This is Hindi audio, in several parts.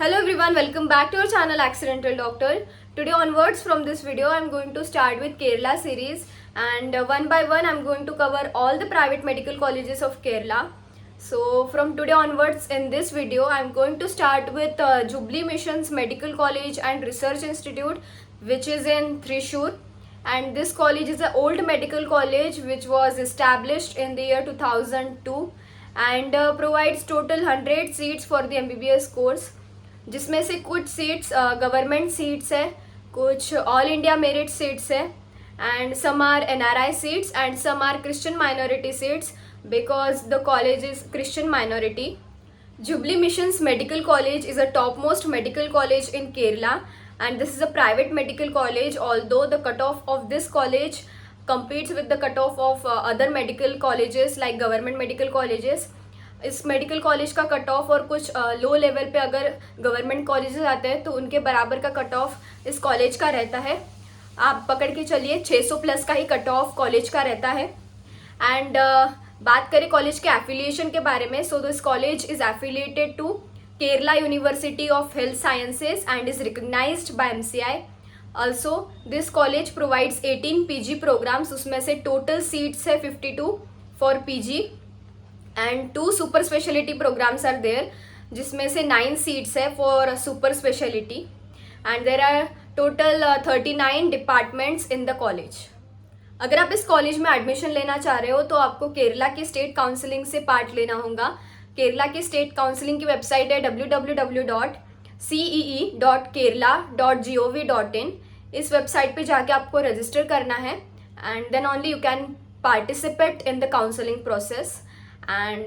Hello everyone, welcome back to our channel Accidental Doctor. Today onwards from this video I am going to start with Kerala series, and one by one I am going to cover all the private medical colleges of Kerala. So from today onwards in this video I am going to start with Jubilee Missions Medical College and Research Institute, which is in Thrissur, and this college is an old medical college which was established in the year 2002 and provides total 100 seats for the MBBS course, जिसमें से कुछ सीट्स गवर्नमेंट सीट्स है, कुछ ऑल इंडिया मेरिट सीट्स है, and some are NRI seats and some are Christian minority seats because the college is Christian minority. Jubilee Missions Medical College is a topmost medical college in Kerala, and this is a private medical college, although the cutoff of this college competes with the cutoff of other medical colleges like government medical colleges. इस मेडिकल कॉलेज का कट ऑफ और कुछ लो लेवल पे अगर गवर्नमेंट कॉलेजेस आते हैं तो उनके बराबर का कट ऑफ इस कॉलेज का रहता है. आप पकड़ के चलिए 600 प्लस का ही कट ऑफ कॉलेज का रहता है. एंड बात करें कॉलेज के एफिलिएशन के बारे में, so this college is affiliated to Kerala university of health sciences and is recognised by MCI. Also this college provides 18 PG programmes, उसमें से टोटल सीट्स है 52 for PG and 2 super speciality programmes are there, जिसमें से 9 सीट्स है for super speciality, and there are total 39 departments in the college. अगर आप इस कॉलेज में एडमिशन लेना चाह रहे हो तो आपको केरला की स्टेट काउंसलिंग से पार्ट लेना होगा. केरला की स्टेट काउंसलिंग की वेबसाइट है www.cee.kerala.gov.in. इस वेबसाइट पे जाके आपको रजिस्टर करना है and then only you can participate in the counselling process. And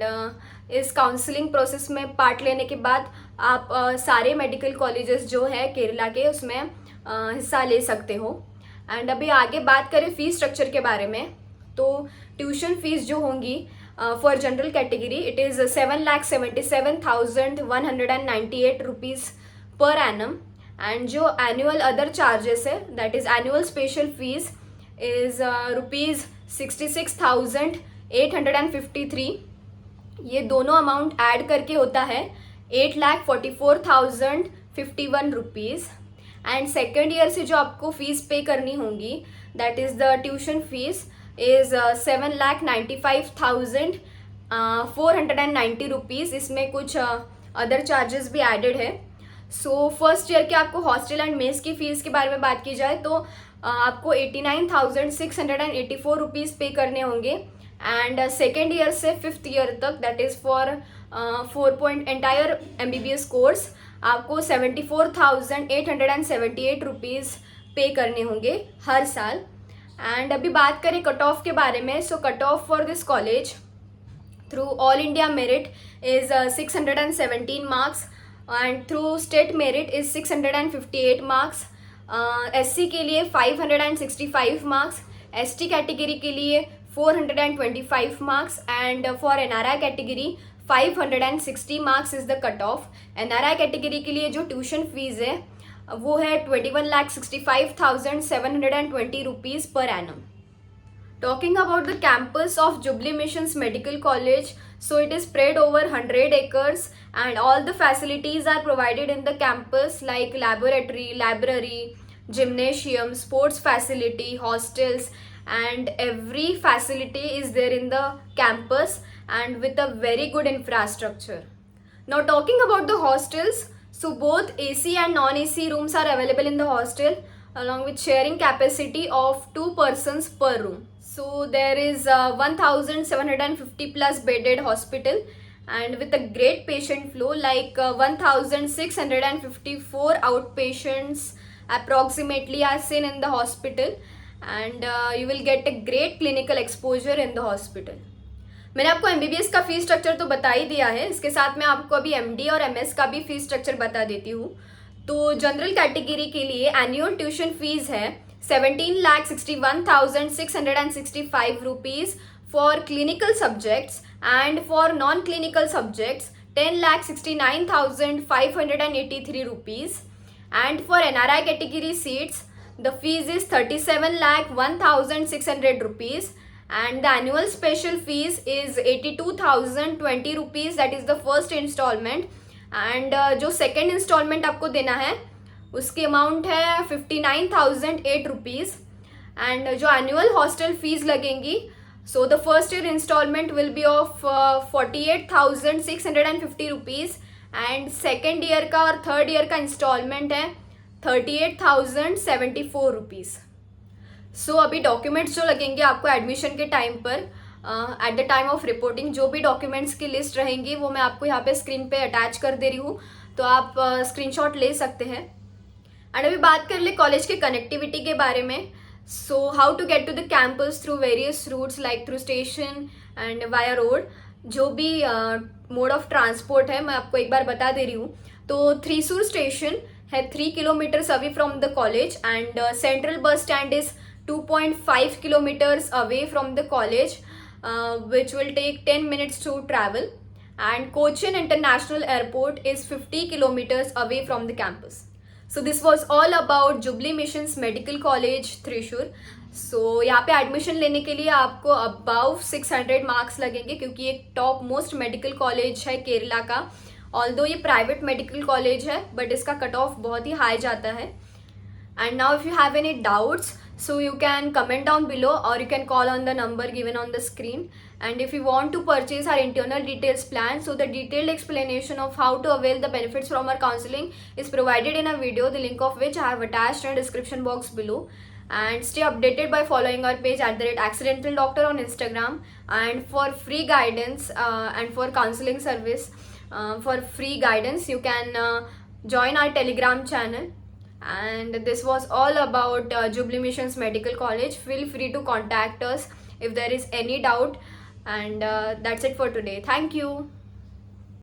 इस काउंसलिंग प्रोसेस में पार्ट लेने के बाद आप सारे मेडिकल कॉलेजेस जो है केरला के उसमें हिस्सा ले सकते हो. एंड अभी आगे बात करें फीस स्ट्रक्चर के बारे में, तो ट्यूशन फीस जो होंगी for general category it is 7,77,198 rupees per annum. And जो एनुअल अदर चार्जेस है that is annual special fees is rupees 66,853. ये दोनों अमाउंट ऐड करके होता है 8,44,051 रुपीज़. एंड सेकेंड ईयर से जो आपको फीस पे करनी होगी that is the tuition fees is 7,95,490 rupees. इसमें कुछ अदर चार्जेस भी एडेड है. सो फर्स्ट ईयर के आपको हॉस्टल एंड मेस की फ़ीस के बारे में बात की जाए तो आपको 89,684 रुपीज़ पे करने होंगे. एंड सेकेंड ईयर से फिफ्थ ईयर तक that is for 4 entire MBBS course आपको 74,878 रुपीज़ पे करने होंगे हर साल. एंड अभी बात करें कट ऑफ के बारे में, so cut off for this college through all India merit is 617 marks and through state merit is 658 marks. SC के लिए 565 मार्क्स, ST कैटेगरी के लिए 425 marks, and for NRI category 560 marks is the cut off. NRI category के लिए जो ट्यूशन फीस है वो है 21,65,720 rupees per annum. Talking about the campus of Jubilee Missions Medical College, so it is spread over 100 acres and all the facilities are provided in the campus like laboratory, library, gymnasium, sports facility, hostels, and every facility is there in the campus and with a very good infrastructure. Now talking about the hostels, so both AC and non-AC rooms are available in the hostel along with sharing capacity of 2 persons per room. So there is 1,750 plus bedded hospital and with a great patient flow like 1,654 outpatients approximately are seen in the hospital. And you will get a great clinical exposure in the hospital. मैंने आपको MBBS का फीस स्ट्रक्चर तो बता ही दिया है, इसके साथ मैं आपको अभी MD और MS का भी फीस स्ट्रक्चर बता देती हूँ. तो जनरल कैटेगरी के लिए एनुअल ट्यूशन फीस है 17,61,665 rupees for clinical subjects and for non clinical subjects 10,69,583 rupees. And for NRI category seats the fees is 37,01,600 rupees and the annual special fees is 82,020 rupees, that is the first installment, and जो सेकेंड इंस्टॉलमेंट आपको देना है उसकी अमाउंट है 59,008 रुपीज़. एंड जो एनुअल हॉस्टल फीस लगेंगी, so the first year instalment will be of 48,650 rupees. And second year का और थर्ड ईयर का इंस्टॉलमेंट है 38,074 रुपीज़. सो अभी डॉक्यूमेंट्स जो लगेंगे आपको एडमिशन के टाइम पर, at the time of reporting, जो भी डॉक्यूमेंट्स की लिस्ट रहेंगी वो मैं आपको यहाँ पे स्क्रीन पे अटैच कर दे रही हूँ, तो आप स्क्रीनशॉट ले सकते हैं. एंड अभी बात कर ले कॉलेज के कनेक्टिविटी के बारे में. So how to get to the campus through various routes like through station and via road. जो भी मोड ऑफ ट्रांसपोर्ट है मैं आपको एक बार बता दे रही हूँ. तो थ्रीसूर स्टेशन है 3 kilometres away from the college and central bus stand is 2.5 kilometers away from the college, which will take 10 minutes to travel. And Cochin International Airport is 50 kilometers away from the campus. So this was all about Jubilee Missions Medical College, Thrissur. So यहाँ पे एडमिशन लेने के लिए आपको अबाव 600 मार्क्स लगेंगे, क्योंकि एक टॉप मोस्ट मेडिकल कॉलेज है केरला का. ऑल्दो ये प्राइवेट मेडिकल कॉलेज है बट इसका कट ऑफ बहुत ही हाई जाता है. And now if you have any doubts, so you can comment down below or you can call on the number given on the screen. And if you want to purchase our internal details plan, so the detailed explanation of how to avail the benefits from our counseling is provided in a video, the link of which I have attached in the description box below. And stay updated by following our page @accidental doctor on Instagram. And for free guidance and for counseling service, for free guidance, you can join our Telegram channel. And this was all about Jubilee Missions Medical College. Feel free to contact us if there is any doubt. And that's it for today. Thank you.